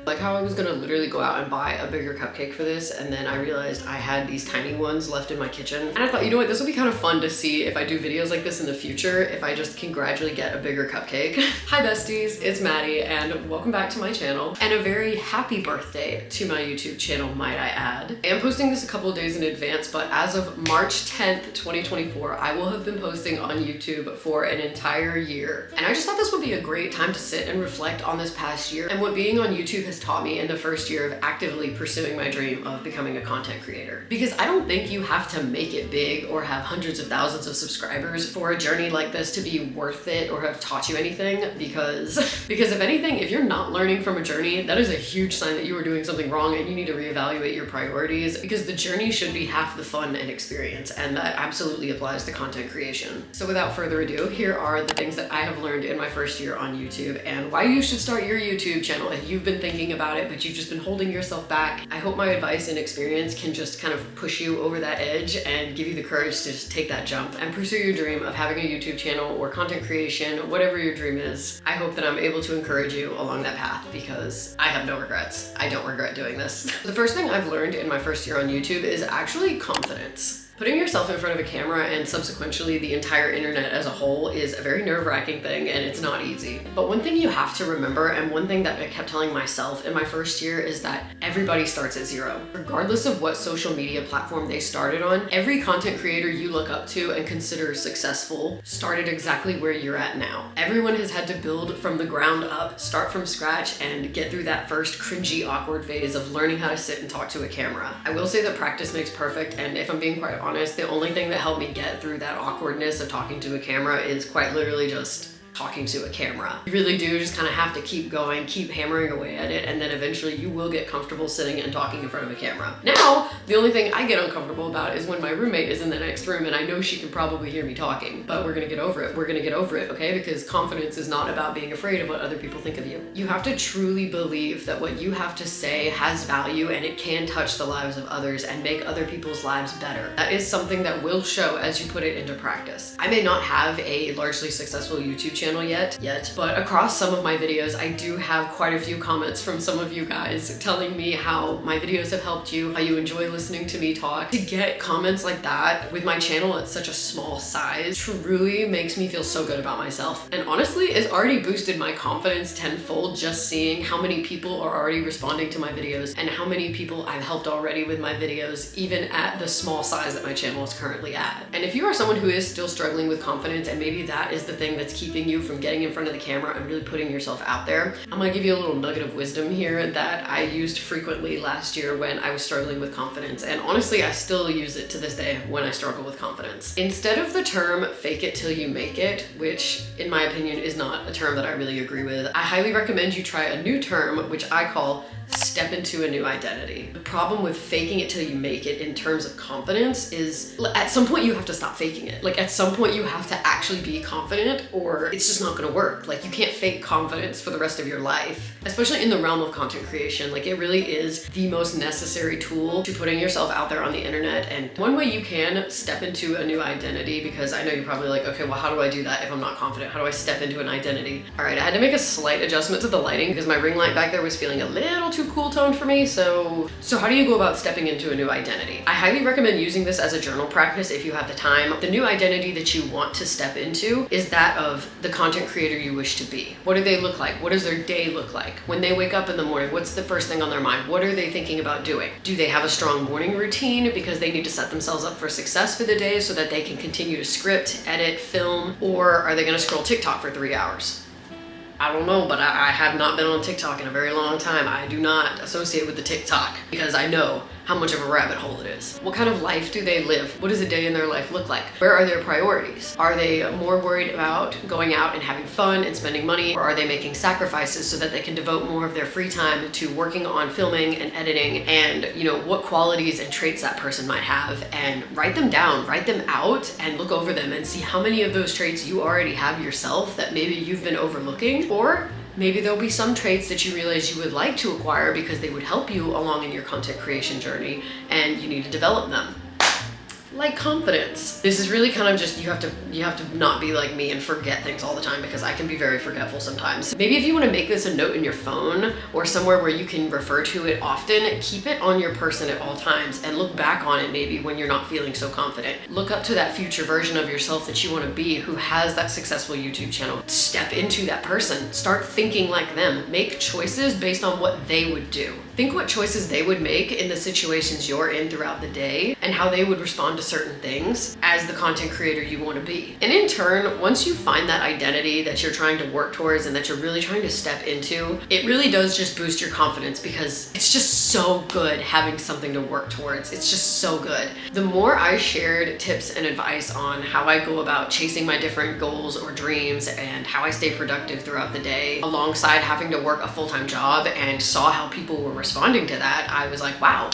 Like how I was gonna literally go out and buy a bigger cupcake for this, and then I realized I had these tiny ones left in my kitchen. And I thought, you know what, this would be kind of fun to see if I do videos like this in the future, if I just can gradually get a bigger cupcake. Hi besties, it's Maddie, and welcome back to my channel. And a very happy birthday to my YouTube channel, might I add. I am posting this a couple of days in advance, but as of March 10th, 2024, I will have been posting on YouTube for an entire year. And I just thought this would be a great time to sit and reflect on this past year and what being on YouTube has taught me in the first year of actively pursuing my dream of becoming a content creator. Because I don't think you have to make it big or have hundreds of thousands of subscribers for a journey like this to be worth it or have taught you anything, because if anything, if you're not learning from a journey, that is a huge sign that you are doing something wrong and you need to reevaluate your priorities, because the journey should be half the fun and experience, and that absolutely applies to content creation. So without further ado, here are the things that I have learned in my first year on YouTube and why you should start your YouTube channel if you've been thinking about it but you've just been holding yourself back. I hope my advice and experience can just kind of push you over that edge and give you the courage to just take that jump and pursue your dream of having a YouTube channel or content creation, whatever your dream is. I hope that I'm able to encourage you along that path, because I have no regrets. I don't regret doing this. The first thing I've learned in my first year on YouTube is actually confidence. Putting yourself in front of a camera and subsequently the entire internet as a whole is a very nerve-wracking thing, and it's not easy. But one thing you have to remember, and one thing that I kept telling myself in my first year, is that everybody starts at zero. Regardless of what social media platform they started on, every content creator you look up to and consider successful started exactly where you're at now. Everyone has had to build from the ground up, start from scratch, and get through that first cringy, awkward phase of learning how to sit and talk to a camera. I will say that practice makes perfect, and if I'm being quite honest, the only thing that helped me get through that awkwardness of talking to a camera is quite literally just talking to a camera. You really do just kind of have to keep going, keep hammering away at it, and then eventually you will get comfortable sitting and talking in front of a camera. Now, the only thing I get uncomfortable about is when my roommate is in the next room and I know she can probably hear me talking, but we're gonna get over it. We're gonna get over it, okay? Because confidence is not about being afraid of what other people think of you. You have to truly believe that what you have to say has value and it can touch the lives of others and make other people's lives better. That is something that will show as you put it into practice. I may not have a largely successful YouTube channel yet, but across some of my videos, I do have quite a few comments from some of you guys telling me how my videos have helped you, how you enjoy listening to me talk. To get comments like that with my channel at such a small size truly makes me feel so good about myself. And honestly, it's already boosted my confidence tenfold just seeing how many people are already responding to my videos and how many people I've helped already with my videos, even at the small size that my channel is currently at. And if you are someone who is still struggling with confidence, and maybe that is the thing that's keeping you from getting in front of the camera and really putting yourself out there, I'm gonna give you a little nugget of wisdom here that I used frequently last year when I was struggling with confidence. And honestly, I still use it to this day when I struggle with confidence. Instead of the term fake it till you make it, which in my opinion is not a term that I really agree with, I highly recommend you try a new term, which I call step into a new identity. The problem with faking it till you make it in terms of confidence is at some point you have to stop faking it. Like at some point you have to actually be confident or it's just not gonna work. Like you can't fake confidence for the rest of your life, especially in the realm of content creation. Like it really is the most necessary tool to putting yourself out there on the internet. And one way you can step into a new identity, because I know you're probably like, okay, well, how do I do that if I'm not confident? How do I step into an identity? All right, I had to make a slight adjustment to the lighting because my ring light back there was feeling a little too cool toned for me. So how do you go about stepping into a new identity? I highly recommend using this as a journal practice if you have the time. The new identity that you want to step into is that of the content creator you wish to be. What do they look like? What does their day look like? When they wake up in the morning, what's the first thing on their mind? What are they thinking about doing? Do they have a strong morning routine because they need to set themselves up for success for the day so that they can continue to script, edit, film, or are they gonna scroll TikTok for 3 hours? I don't know, but I have not been on TikTok in a very long time. I do not associate with the TikTok because I know how much of a rabbit hole it is. What kind of life do they live? What does a day in their life look like? Where are their priorities? Are they more worried about going out and having fun and spending money, or are they making sacrifices so that they can devote more of their free time to working on filming and editing, and what qualities and traits that person might have, and write them down, write them out, and look over them and see how many of those traits you already have yourself that maybe you've been overlooking, or maybe there'll be some traits that you realize you would like to acquire because they would help you along in your content creation journey and you need to develop them. Like confidence. This is really kind of just, you have to not be like me and forget things all the time, because I can be very forgetful sometimes. Maybe if you want to make this a note in your phone or somewhere where you can refer to it often, keep it on your person at all times and look back on it maybe when you're not feeling so confident. Look up to that future version of yourself that you want to be, who has that successful YouTube channel. Step into that person. Start thinking like them. Make choices based on what they would do. Think what choices they would make in the situations you're in throughout the day, and how they would respond to certain things as the content creator you want to be. And in turn, once you find that identity that you're trying to work towards and that you're really trying to step into, it really does just boost your confidence, because it's just so good having something to work towards. It's just so good. The more I shared tips and advice on how I go about chasing my different goals or dreams and how I stay productive throughout the day, alongside having to work a full-time job, and saw how people were responding to that, I was like, wow,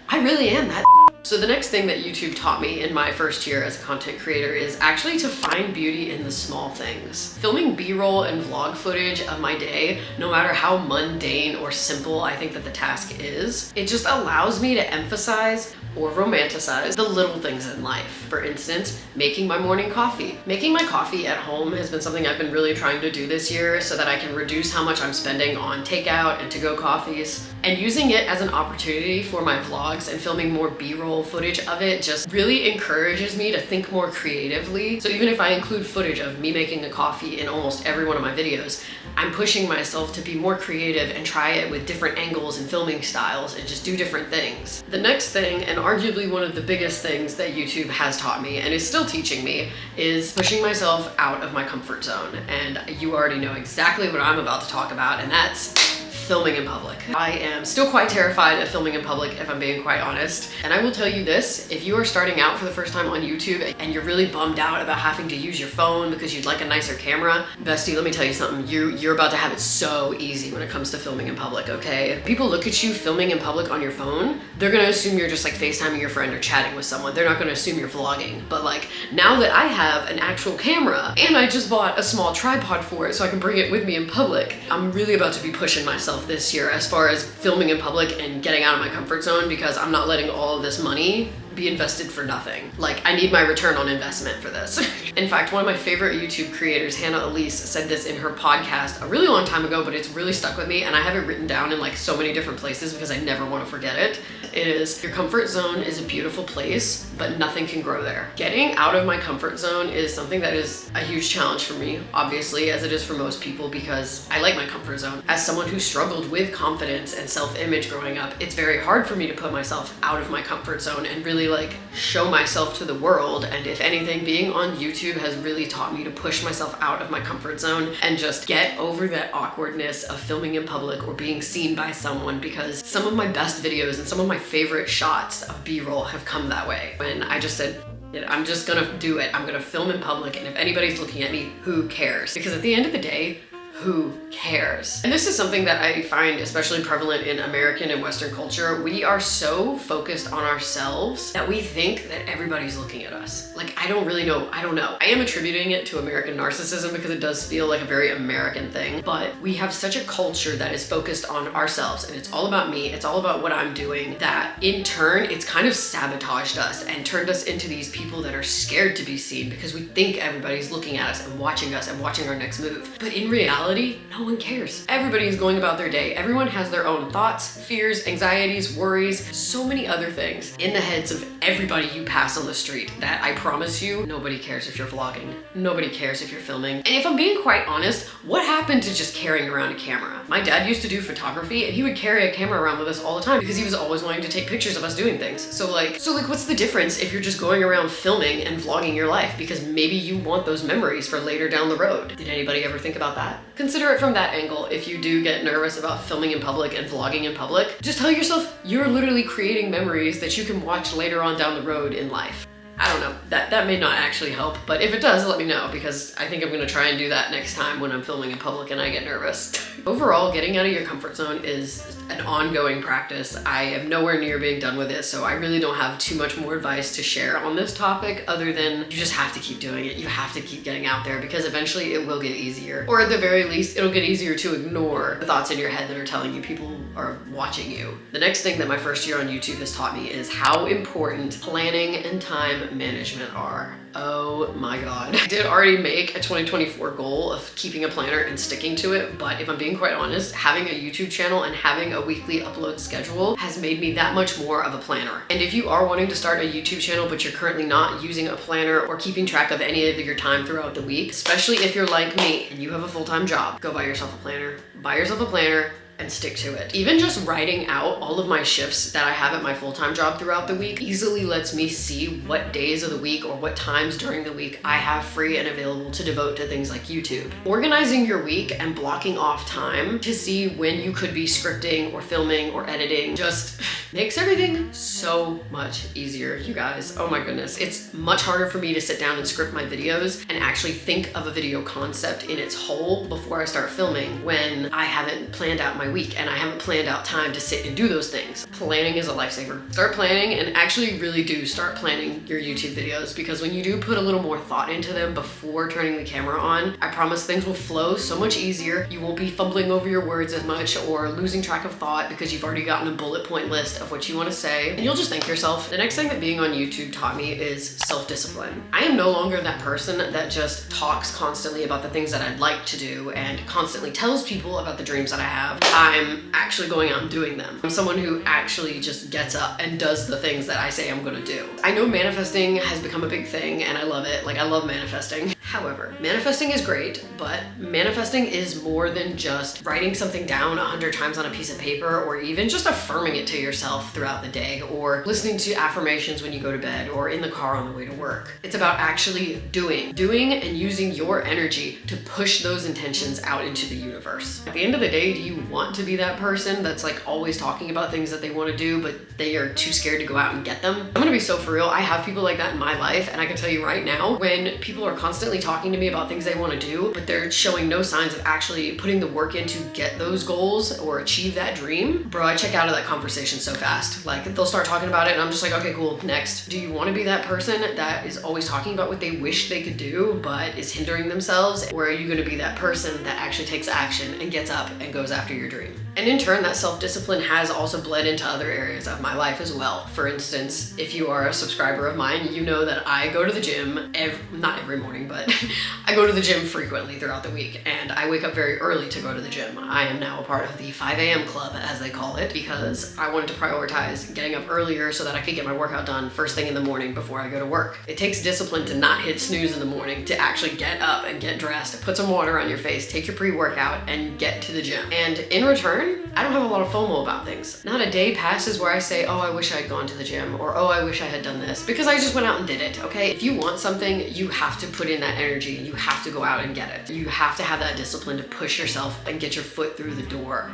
I really am that. So the next thing that YouTube taught me in my first year as a content creator is actually to find beauty in the small things. Filming B-roll and vlog footage of my day, no matter how mundane or simple I think that the task is, it just allows me to emphasize or romanticize the little things in life. For instance, making my morning coffee. Making my coffee at home has been something I've been really trying to do this year so that I can reduce how much I'm spending on takeout and to-go coffees. And using it as an opportunity for my vlogs and filming more B-roll footage of it just really encourages me to think more creatively. So even if I include footage of me making a coffee in almost every one of my videos, I'm pushing myself to be more creative and try it with different angles and filming styles and just do different things. The next thing, and arguably one of the biggest things that YouTube has taught me and is still teaching me, is pushing myself out of my comfort zone. And you already know exactly what I'm about to talk about, and that's filming in public. I am still quite terrified of filming in public, if I'm being quite honest. And I will tell you this, if you are starting out for the first time on YouTube and you're really bummed out about having to use your phone because you'd like a nicer camera, bestie, let me tell you something, you're about to have it so easy when it comes to filming in public, okay? If people look at you filming in public on your phone, they're gonna assume you're just like FaceTiming your friend or chatting with someone. They're not gonna assume you're vlogging. But like, now that I have an actual camera and I just bought a small tripod for it so I can bring it with me in public, I'm really about to be pushing myself this year as far as filming in public and getting out of my comfort zone, because I'm not letting all of this money be invested for nothing. Like, I need my return on investment for this. In fact, one of my favorite YouTube creators, Hannah Elise, said this in her podcast a really long time ago, but it's really stuck with me, and I have it written down in like so many different places because I never want to forget it. It is, your comfort zone is a beautiful place, but nothing can grow there. Getting out of my comfort zone is something that is a huge challenge for me, obviously, as it is for most people, because I like my comfort zone. As someone who struggled with confidence and self-image growing up, it's very hard for me to put myself out of my comfort zone and really like show myself to the world. And if anything, being on YouTube has really taught me to push myself out of my comfort zone and just get over that awkwardness of filming in public or being seen by someone, because some of my best videos and some of my favorite shots of B-roll have come that way. When I just said, I'm just gonna do it. I'm gonna film in public, and if anybody's looking at me, who cares? Because at the end of the day, who cares? And this is something that I find especially prevalent in American and Western culture. We are so focused on ourselves that we think that everybody's looking at us. Like, I don't really know. I don't know. I am attributing it to American narcissism because it does feel like a very American thing, but we have such a culture that is focused on ourselves, and it's all about me. It's all about what I'm doing, that in turn, it's kind of sabotaged us and turned us into these people that are scared to be seen because we think everybody's looking at us and watching our next move. But in reality, no one cares. Everybody is going about their day. Everyone has their own thoughts, fears, anxieties, worries, so many other things in the heads of everybody you pass on the street that I promise you, nobody cares if you're vlogging. Nobody cares if you're filming. And if I'm being quite honest, what happened to just carrying around a camera? My dad used to do photography, and he would carry a camera around with us all the time because he was always wanting to take pictures of us doing things. So like what's the difference if you're just going around filming and vlogging your life? Because maybe you want those memories for later down the road. Did anybody ever think about that? consider it from that angle. If you do get nervous about filming in public and vlogging in public, just tell yourself you're literally creating memories that you can watch later on down the road in life. I don't know, that may not actually help, but if it does, let me know, because I think I'm gonna try and do that next time when I'm filming in public and I get nervous. Overall, getting out of your comfort zone is an ongoing practice. I am nowhere near being done with it, so I really don't have too much more advice to share on this topic other than you just have to keep doing it. You have to keep getting out there because eventually it will get easier. Or at the very least, it'll get easier to ignore the thoughts in your head that are telling you people are watching you. The next thing that my first year on YouTube has taught me is how important planning and time management are. Oh my God. I did already make a 2024 goal of keeping a planner and sticking to it, but if I'm being quite honest, having a YouTube channel and having a weekly upload schedule has made me that much more of a planner. And if you are wanting to start a YouTube channel, but you're currently not using a planner or keeping track of any of your time throughout the week, especially if you're like me and you have a full-time job, go buy yourself a planner. Buy yourself a planner and stick to it. Even just writing out all of my shifts that I have at my full-time job throughout the week easily lets me see what days of the week or what times during the week I have free and available to devote to things like YouTube. Organizing your week and blocking off time to see when you could be scripting or filming or editing just makes everything so much easier, you guys. Oh my goodness. It's much harder for me to sit down and script my videos and actually think of a video concept in its whole before I start filming when I haven't planned out my week and I haven't planned out time to sit and do those things. Planning is a lifesaver. Start planning and actually really do start planning your YouTube videos, because when you do put a little more thought into them before turning the camera on, I promise things will flow so much easier. You won't be fumbling over your words as much or losing track of thought because you've already gotten a bullet point list of what you want to say, and you'll just thank yourself. The next thing that being on YouTube taught me is self-discipline. I am no longer that person that just talks constantly about the things that I'd like to do and constantly tells people about the dreams that I have. I'm actually going out and doing them. I'm someone who actually just gets up and does the things that I say I'm gonna do. I know manifesting has become a big thing and I love it. Like, I love manifesting. However, manifesting is great, but manifesting is more than just writing something down 100 times on a piece of paper, or even just affirming it to yourself throughout the day, or listening to affirmations when you go to bed or in the car on the way to work. It's about actually doing and using your energy to push those intentions out into the universe. At the end of the day, do you want to be that person that's like always talking about things that they want to do, but they are too scared to go out and get them? I'm gonna be so for real. I have people like that in my life, and I can tell you right now, when people are constantly talking to me about things they want to do, but they're showing no signs of actually putting the work in to get those goals or achieve that dream, bro, I check out of that conversation so fast. Like, they'll start talking about it and I'm just like, okay, cool, next. Do you want to be that person that is always talking about what they wish they could do but is hindering themselves? Or are you going to be that person that actually takes action and gets up and goes after your dream? And in turn, that self-discipline has also bled into other areas of my life as well. For instance, if you are a subscriber of mine, you know that I go to the gym not every morning, but I go to the gym frequently throughout the week, and I wake up very early to go to the gym. I am now a part of the 5 a.m. club, as they call it, because I wanted to prioritize getting up earlier so that I could get my workout done first thing in the morning before I go to work. It takes discipline to not hit snooze in the morning, to actually get up and get dressed, put some water on your face, take your pre-workout, and get to the gym. And in return, I don't have a lot of FOMO about things. Not a day passes where I say, oh, I wish I had gone to the gym, or oh, I wish I had done this, because I just went out and did it, okay? If you want something, you have to put in that energy. You have to go out and get it. You have to have that discipline to push yourself and get your foot through the door.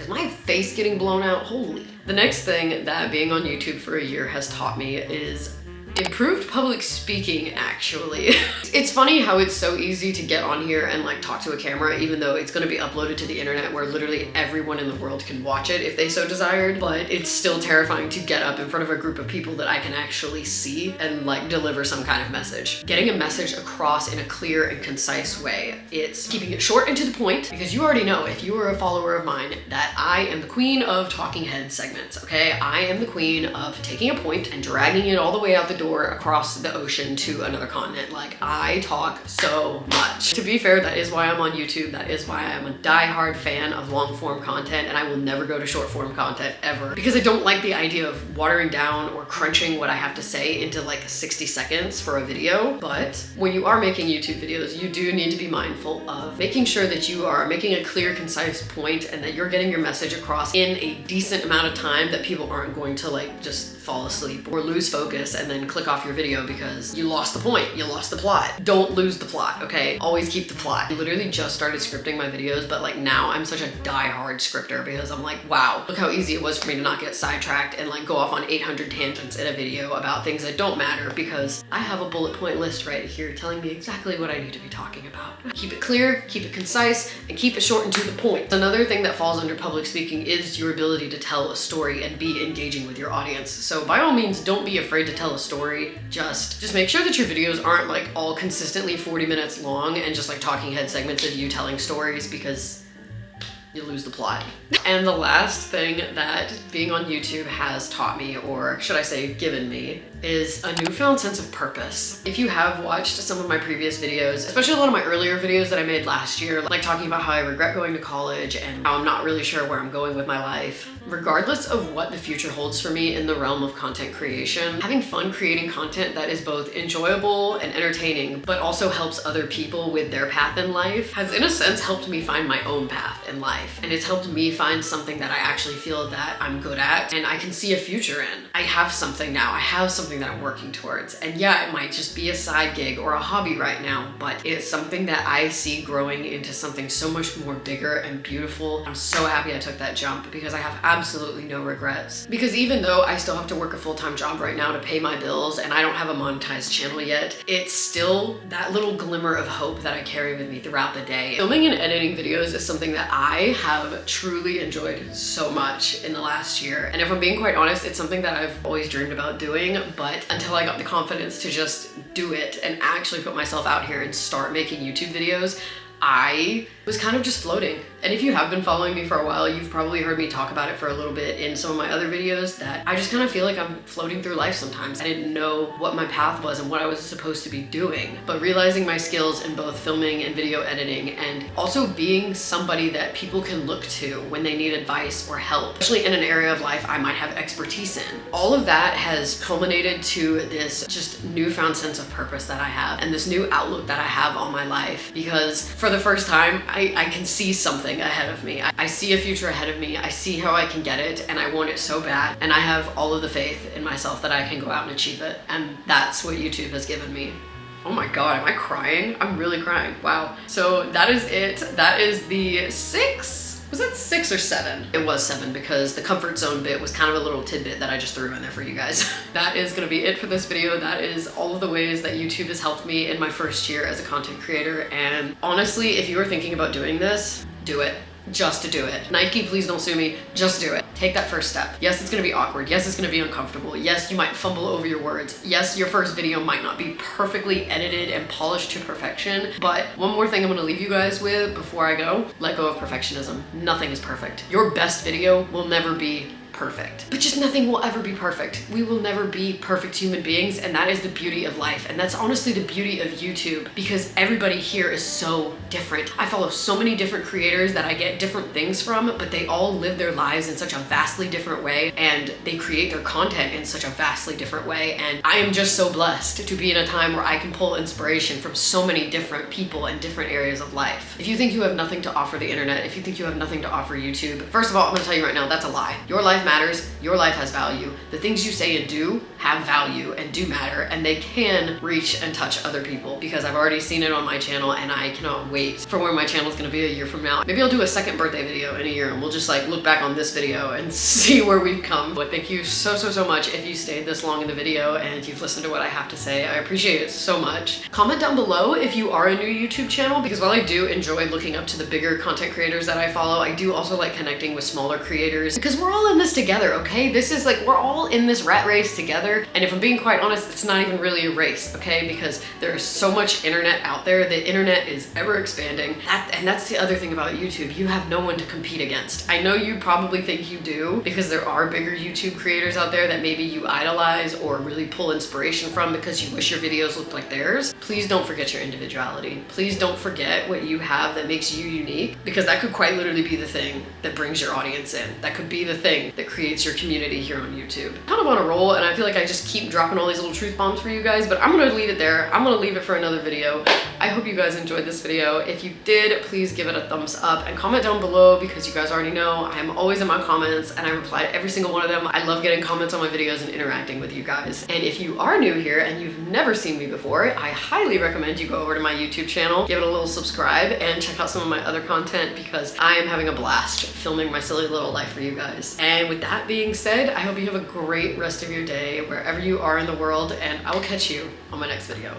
Is my face getting blown out? Holy. The next thing that being on YouTube for a year has taught me is improved public speaking, actually. It's funny how it's so easy to get on here and like talk to a camera, even though it's going to be uploaded to the internet where literally everyone in the world can watch it if they so desired, but it's still terrifying to get up in front of a group of people that I can actually see and like deliver some kind of message. Getting a message across in a clear and concise way. It's keeping it short and to the point, because you already know, if you are a follower of mine, that I am the queen of talking head segments, okay? I am the queen of taking a point and dragging it all the way out the door across the ocean to another continent. Like, I talk so much. To be fair, that is why I'm on YouTube. That is why I'm a die-hard fan of long form content, and I will never go to short form content ever, because I don't like the idea of watering down or crunching what I have to say into like 60 seconds for a video. But when you are making YouTube videos, you do need to be mindful of making sure that you are making a clear, concise point and that you're getting your message across in a decent amount of time that people aren't going to like just fall asleep or lose focus and then click off your video because you lost the point, you lost the plot. Don't lose the plot, okay? Always keep the plot. I literally just started scripting my videos, but like now I'm such a die-hard scripter because I'm like, wow, look how easy it was for me to not get sidetracked and like go off on 800 tangents in a video about things that don't matter because I have a bullet point list right here telling me exactly what I need to be talking about. Keep it clear, keep it concise, and keep it short and to the point. Another thing that falls under public speaking is your ability to tell a story and be engaging with your audience. So by all means, don't be afraid to tell a story. Just make sure that your videos aren't like all consistently 40 minutes long and just like talking head segments of you telling stories because you lose the plot. And the last thing that being on YouTube has taught me, or should I say given me, is a newfound sense of purpose. If you have watched some of my previous videos, especially a lot of my earlier videos that I made last year, like talking about how I regret going to college and how I'm not really sure where I'm going with my life, regardless of what the future holds for me in the realm of content creation, having fun creating content that is both enjoyable and entertaining, but also helps other people with their path in life, has in a sense helped me find my own path in life. And it's helped me find something that I actually feel that I'm good at and I can see a future in. I have something now. I have something that I'm working towards. And yeah, it might just be a side gig or a hobby right now, but it's something that I see growing into something so much more bigger and beautiful. I'm so happy I took that jump because I have absolutely no regrets. Because even though I still have to work a full-time job right now to pay my bills and I don't have a monetized channel yet, it's still that little glimmer of hope that I carry with me throughout the day. Filming and editing videos is something that I have truly enjoyed so much in the last year. And if I'm being quite honest, it's something that I've always dreamed about doing, but until I got the confidence to just do it and actually put myself out here and start making YouTube videos, I was kind of just floating. And if you have been following me for a while, you've probably heard me talk about it for a little bit in some of my other videos, that I just kind of feel like I'm floating through life sometimes. I didn't know what my path was and what I was supposed to be doing, but realizing my skills in both filming and video editing, and also being somebody that people can look to when they need advice or help, especially in an area of life I might have expertise in. All of that has culminated to this just newfound sense of purpose that I have and this new outlook that I have on my life, because for the first time, I can see something ahead of me. I see a future ahead of me. I see how I can get it and I want it so bad. And I have all of the faith in myself that I can go out and achieve it. And that's what YouTube has given me. Oh my God, am I crying? I'm really crying. Wow. So that is it. That is the 6. Was that 6 or 7? It was 7 because the comfort zone bit was kind of a little tidbit that I just threw in there for you guys. That is gonna be it for this video. That is all of the ways that YouTube has helped me in my first year as a content creator. And honestly, if you are thinking about doing this, do it. Just to do it. Nike, please don't sue me. Just do it. Take that first step. Yes, it's gonna be awkward. Yes, it's gonna be uncomfortable. Yes, you might fumble over your words. Yes, your first video might not be perfectly edited and polished to perfection. But one more thing I'm gonna leave you guys with before I go: let go of perfectionism. Nothing is perfect. Your best video will never be perfect, but just nothing will ever be perfect. We will never be perfect human beings, and that is the beauty of life. And that's honestly the beauty of YouTube, because everybody here is so different. I follow so many different creators that I get different things from, but they all live their lives in such a vastly different way, and they create their content in such a vastly different way. And I am just so blessed to be in a time where I can pull inspiration from so many different people in different areas of life. If you think you have nothing to offer the internet, if you think you have nothing to offer YouTube, first of all, I'm gonna tell you right now, that's a lie. Your life matters. Your life has value. The things you say and do have value and do matter, and they can reach and touch other people, because I've already seen it on my channel, and I cannot wait for where my channel is going to be a year from now. Maybe I'll do a second birthday video in a year, and we'll just like look back on this video and see where we've come. But thank you so much if you stayed this long in the video and you've listened to what I have to say. I appreciate it so much. Comment down below if you are a new YouTube channel, because while I do enjoy looking up to the bigger content creators that I follow, I do also like connecting with smaller creators, because we're all in this together, okay? This is like, we're all in this rat race together. And if I'm being quite honest, it's not even really a race, okay? Because there's so much internet out there. The internet is ever expanding. And that's the other thing about YouTube. You have no one to compete against. I know you probably think you do, because there are bigger YouTube creators out there that maybe you idolize or really pull inspiration from because you wish your videos looked like theirs. Please don't forget your individuality. Please don't forget what you have that makes you unique, because that could quite literally be the thing that brings your audience in. That could be the thing that creates your community here on YouTube. Kind of on a roll, and I feel like I I just keep dropping all these little truth bombs for you guys, but I'm gonna leave it there. I'm gonna leave it for another video. I hope you guys enjoyed this video. If you did, please give it a thumbs up and comment down below, because you guys already know I'm always in my comments and I reply to every single one of them. I love getting comments on my videos and interacting with you guys. And if you are new here and you've never seen me before, I highly recommend you go over to my YouTube channel, give it a little subscribe, and check out some of my other content, because I am having a blast filming my silly little life for you guys. And with that being said, I hope you have a great rest of your day wherever you are in the world, and I will catch you on my next video.